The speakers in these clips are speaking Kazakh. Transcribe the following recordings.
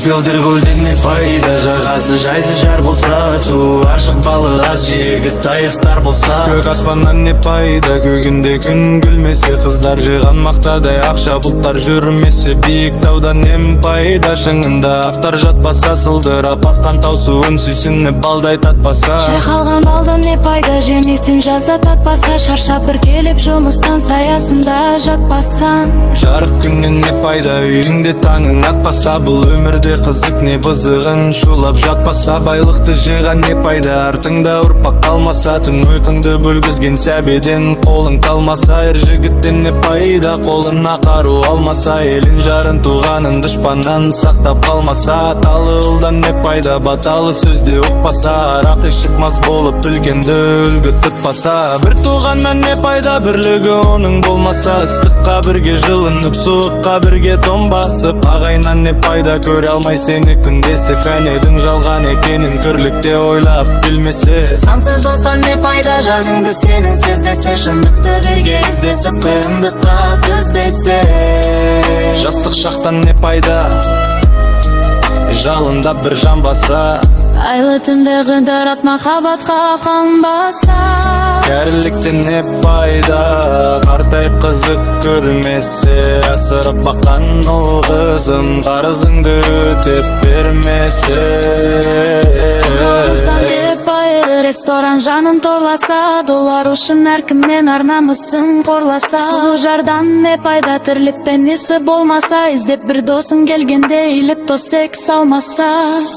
Серпелдер көлден не пайда, жағасы жайсыз жар болса, су ашық балық аз жегіт тайыстар болса. Көк аспаннан не пайда, көгінде күн күлмесе, қыздар жиған мақтадай ақша бұлттар жүрмесе, биік таудан нем пайда, шыңында ақтар жатпаса, сылдырап аққан тау суын сүйсініп балдай татпаса. Шайқалған балдан не пайда, жемексің жазда татпаса, шаршап бір келіп жұмыстан саясында жатпасан. Жарық күннен не пайда, үйіңде таңың атпаса, бұл өмірде қызық не бұзығын шулап жатпаса. Байлықты жиған не пайда, артыңда ұрпақ қалмаса, түн ұйқыңды бөлгізген сәбеден қолың қалмаса. Ер жігіттен не пайда, қолына қару алмаса, елін жарын туғанын дұшпаннан сақтап қалмаса. Талы ұлдан не пайда, баталы сөзде ұқпаса, арақ ішіп мас болып үлкенді үлгі тұтпаса. Бір туғаннан не пайда, бірлігі оның болмаса, ыстыққа бірге жылынып, суыққа бірге томбасып. Ағайыннан не пайда, көре алмай сені күндесе, фәнедің жалған екенін күрлікте ойлап білмесе. Сансыз достан не пайда, жаныңды сенің сезбесе, шындықты бірге іздесіп қиындыққа төзбесе. Жастық шақтан не пайда, жалында бір жан баса, Айлы түнде ғыдырат махаббатқа қанбаса. кәріліктен не пайда, қартай қызық көрмесе, асырып баққан ол қызын қарызыңды өтеп бермесе. Сағыздан не пайда, ресторан жанын торласа, доллар үшін әркіммен арнамысын қорласа. Сұлу жардан не пайда, тірлікпен несі болмаса, іздеп бір досың келгенде иліп тосек салмаса.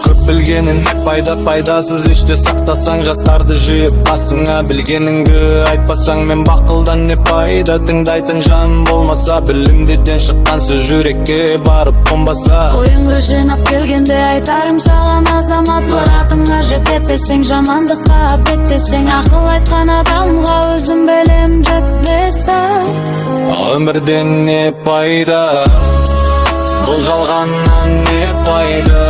Көп білгенін не пайда, пайдасыз іште сақтасаң, жастарды жиып басыңа, білгеніңді айтпасаң, мен бақылдан не пайда, тыңдайтын жан болмаса, білімдеден шыққан сөз жүрекке барып қонбаса. Ойыңды жинап келгенде айтарым саған азамат, мұратыңа жетепесең, жамандыққа беттесең, ақыл айтқан адамға өзім білем жетпесе. Өмірден не пайда, бұл жалғаннан не пайда,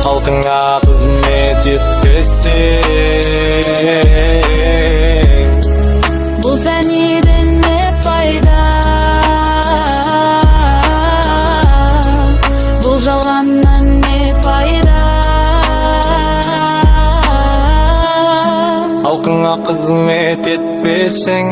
халқыңа қызмет етпесең. Бұл фәниден не пайда, бұл жалғаннан не пайда, Халқыңа қызмет етпесең.